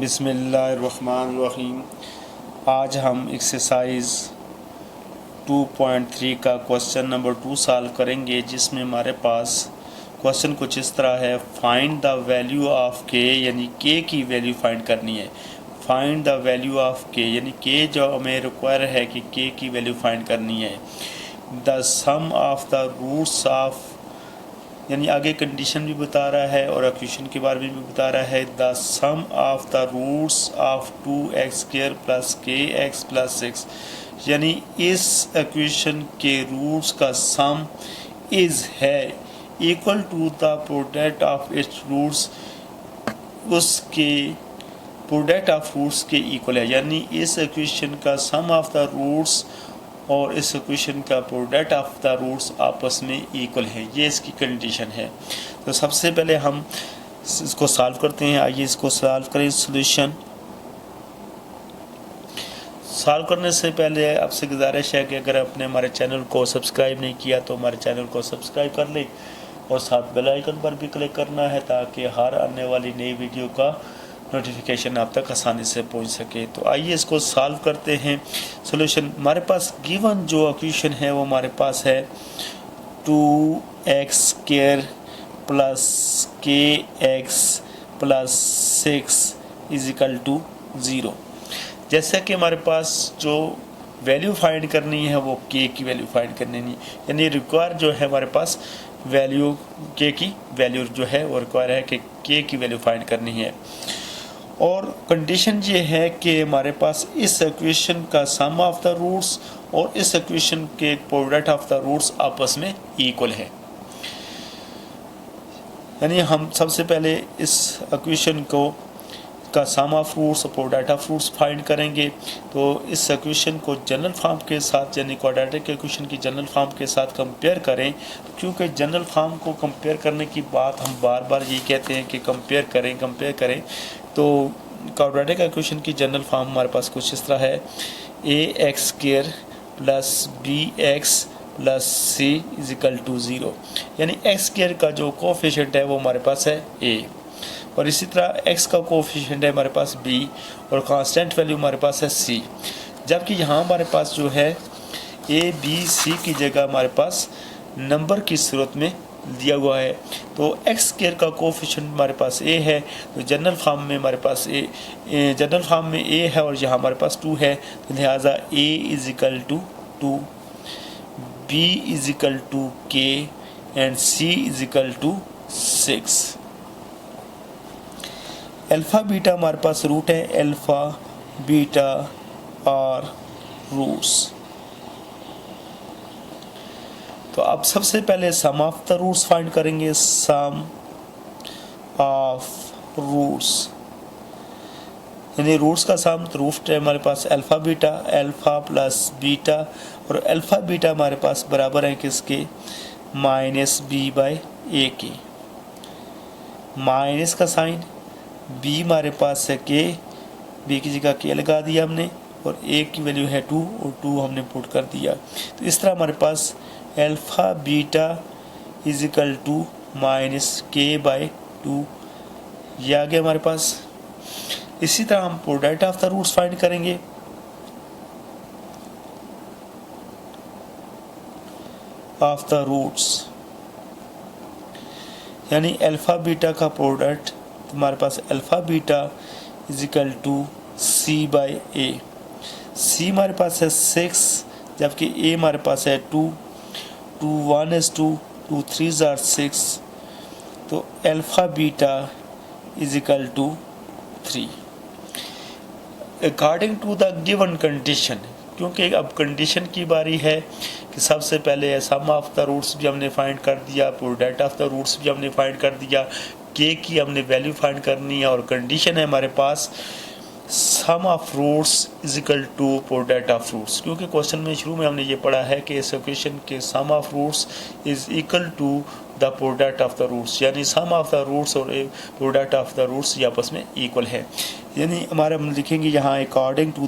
बिस्मिल्लाहिर्रहमानिर्रहीम। आज हम एक्सरसाइज 2.3 का क्वेश्चन नंबर 2 सॉल्व करेंगे, जिसमें हमारे पास क्वेश्चन कुछ इस तरह है। फाइंड द वैल्यू ऑफ के, यानी के की वैल्यू फाइंड करनी है। फाइंड द वैल्यू ऑफ के यानी के जो हमें रिक्वायर है कि के की वैल्यू फाइंड करनी है। The sum of the roots of, यानी आगे कंडीशन भी बता रहा है और इक्वेशन के बारे में भी बता रहा है। The sum of the roots of 2x² plus kx plus 6, यानी इस इक्वेशन के रूट्स का सम इज है equal to the product of its roots, उसके प्रोडक्ट ऑफ रूट्स के इक्वल है। यानी इस इक्वेशन का सम ऑफ द रूट्स और इस इक्वेशन का प्रोडक्ट ऑफ द रूट्स आपस में इक्वल है, ये इसकी कंडीशन है। तो सबसे पहले हम इसको सॉल्व करते हैं। आइए इसको सॉल्व करें। सॉल्यूशन सॉल्व करने से पहले आपसे गुजारिश है कि अगर आपने हमारे चैनल को सब्सक्राइब नहीं किया तो हमारे चैनल को सब्सक्राइब कर लें और साथ बेल आइकन पर भी क्लिक करना है, ताकि हर आने वाली नई वीडियो का नोटिफिकेशन आप तक आसानी से पहुंच सके। तो आइए इसको सॉल्व करते हैं। सॉल्यूशन हमारे पास गिवन जो इक्वेशन है वो हमारे पास है 2x² plus kx plus 6 is equal to 0। जैसा कि हमारे पास जो वैल्यू फाइंड करनी है वो k की वैल्यू फाइंड करनी है, यानी रिक्वायर जो है हमारे पास वैल्यू k की वैल्यू जो है वो रिक्वायर है कि k की वैल्यू फाइंड करनी है। और कंडीशन ये है कि हमारे पास इस इक्वेशन का सम ऑफ द रूट्स और इस इक्वेशन के प्रोडक्ट ऑफ द रूट्स आपस में इक्वल है। यानी हम सबसे पहले इस इक्वेशन को का सम ऑफ रूट्स और प्रोडक्ट ऑफ रूट्स फाइंड करेंगे। तो इस इक्वेशन को जनरल फॉर्म के साथ, यानी क्वाड्रेटिक इक्वेशन की जनरल फॉर्म के साथ कंपेयर करें, क्योंकि जनरल फॉर्म को कंपेयर करने की बात हम बार बार ये कहते हैं कि कंपेयर करें। तो क्वाड्रेटिक इक्वेशन की जनरल फॉर्म हमारे पास कुछ इस तरह है। ax² plus bx plus c is equal to 0, यानी x² का जो कोफिशिएंट है वो हमारे पास है a, और इसी तरह x का कोफिशिएंट है हमारे पास b, और कांस्टेंट वैल्यू हमारे पास है c। जबकि यहाँ हमारे पास जो है a b c की जगह हमारे पास नंबर की सूरत में दिया हुआ है। तो x² का कोफिशिएंट हमारे पास a है, तो जनरल फॉर्म में हमारे पास जनरल फॉर्म में a है और यहाँ हमारे पास 2 है, तो लिहाजा a is equal to 2, b is equal to k and c is equal to 6। Alpha beta हमारे पास रूट है, अल्फ़ा बीटा और रूट्स। तो अब सबसे पहले sum of the roots find करेंगे। सम ऑफ रूट्स यानी रूट्स का सम, तो रूट है हमारे पास alpha beta, alpha plus beta, और अल्फ़ा बीटा हमारे पास बराबर है किसके, माइनस बी बाई ए के। माइनस का साइन, बी हमारे पास है के, बी की जगह के लगा दिया हमने, और ए की वैल्यू है 2 और 2 हमने पुट कर दिया। तो इस तरह हमारे पास alpha beta is equal to minus K by 2 ये आ गया हमारे पास। इसी तरह हम product of the roots find करेंगे। ऑफ द रूट्स यानी अल्फ़ा बीटा का प्रोडक्ट, हमारे पास alpha beta is equal to C by A. C हमारे पास है 6, जबकि ए हमारे पास है 2, 2 1 is 2, 2 3s are 6, तो alpha beta is equal to 3 according to the given condition. क्योंकि अब कंडीशन की बारी है कि सबसे पहले सम ऑफ द रूट्स भी हमने फाइंड कर दिया, प्रोडक्ट ऑफ द रूट्स भी हमने फाइंड कर दिया, के की हमने वैल्यू फाइंड करनी है, और कंडीशन है हमारे पास sum of roots is equal to product of roots. क्योंकि क्वेश्चन में शुरू में हमने ये पढ़ा है कि इस इक्वेशन के sum of roots is equal to the product of the roots, यानी सम ऑफ द रूट्स और प्रोडक्ट ऑफ द रूट्स ये आपस में इक्वल है। यानी हमारे हम लिखेंगे यहाँ according to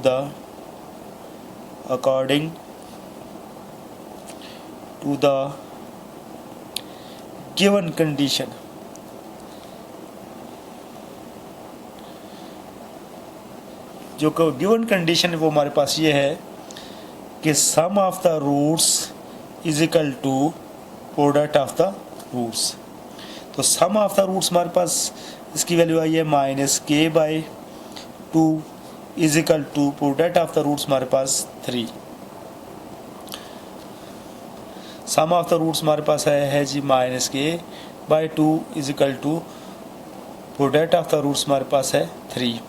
the given condition जो गिवन कंडीशन है वो हमारे पास ये है कि sum of the roots is equal to product of the roots. तो सम ऑफ द रूट्स हमारे पास इसकी वैल्यू आई है -k/2 is equal to product of the roots हमारे पास 3। सम ऑफ द रूट्स हमारे पास है जी -k/2 is equal to product of the roots हमारे पास है 3।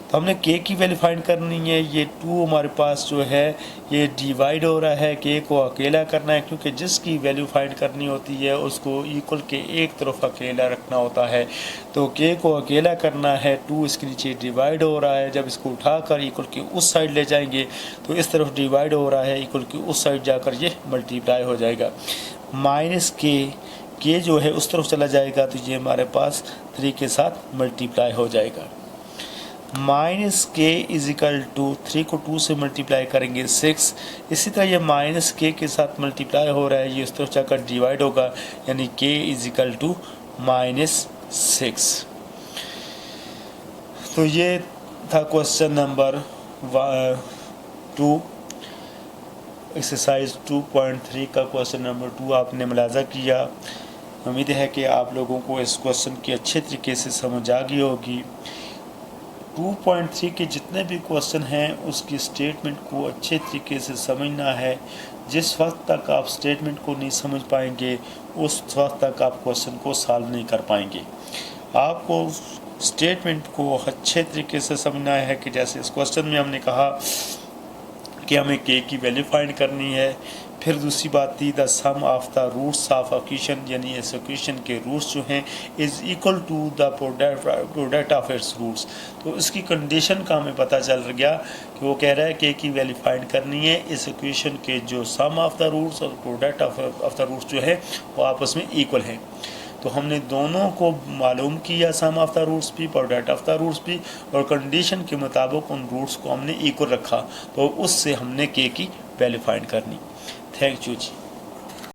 तो हमने k की वैल्यू फाइंड करनी है। ये 2 हमारे पास जो है ये डिवाइड हो रहा है, k को अकेला करना है, क्योंकि जिसकी वैल्यू फाइंड करनी होती है उसको इक्वल के एक तरफ अकेला रखना होता है। तो k को अकेला करना है, 2 इसके नीचे डिवाइड हो रहा है। जब इसको उठाकर इक्वल के उस साइड ले जाएंगे तो इस तरफ डिवाइड हो रहा है, इक्वल के उस साइड जाकर ये मल्टीप्लाई हो जाएगा। -k जो है उस तरफ चला जाएगा तो ये हमारे पास 3 के साथ मल्टीप्लाई हो जाएगा। -k इज इक्वल टू 3 को 2 से मल्टीप्लाई करेंगे 6। इसी तरह ये -k के साथ मल्टीप्लाई हो रहा है, ये उस तरफ जाकर डिवाइड होगा, यानी k इज इक्वल टू -6। तो ये था क्वेश्चन नंबर 2, एक्सरसाइज 2.3 का क्वेश्चन नंबर 2 आपने मुलाजा किया। उम्मीद है कि आप लोगों को इस क्वेश्चन की अच्छे तरीके से समझ आ गई होगी। 2.3 के जितने भी क्वेश्चन हैं उसकी स्टेटमेंट को अच्छे तरीके से समझना है। जिस वक्त तक आप स्टेटमेंट को नहीं समझ पाएंगे उस वक्त तक आप क्वेश्चन को सॉल्व नहीं कर पाएंगे। आपको स्टेटमेंट को अच्छे तरीके से समझना है कि जैसे इस क्वेश्चन में हमने कहा कि हमें k की वैल्यू फाइंड करनी है। फिर दूसरी बात थी the sum of the roots of equation, यानी इस इक्वेशन के रूट्स जो हैं is equal to the product of its roots. तो इसकी कंडीशन का हमें पता चल गया कि वो कह रहा है k की वैल्यू फाइंड करनी है, इस इक्वेशन के जो सम ऑफ द रूट्स और प्रोडक्ट ऑफ द रूट्स जो है वो आपस में इक्वल हैं। तो हमने दोनों को मालूम किया, सम ऑफ द रूट्स भी प्रोडक्ट ऑफ द रूट्स भी, और कंडीशन के मुताबिक उन रूट्स को हमने इक्वल रखा, तो उससे हमने k की वैल्यू फाइंड करनी। Thank you ji.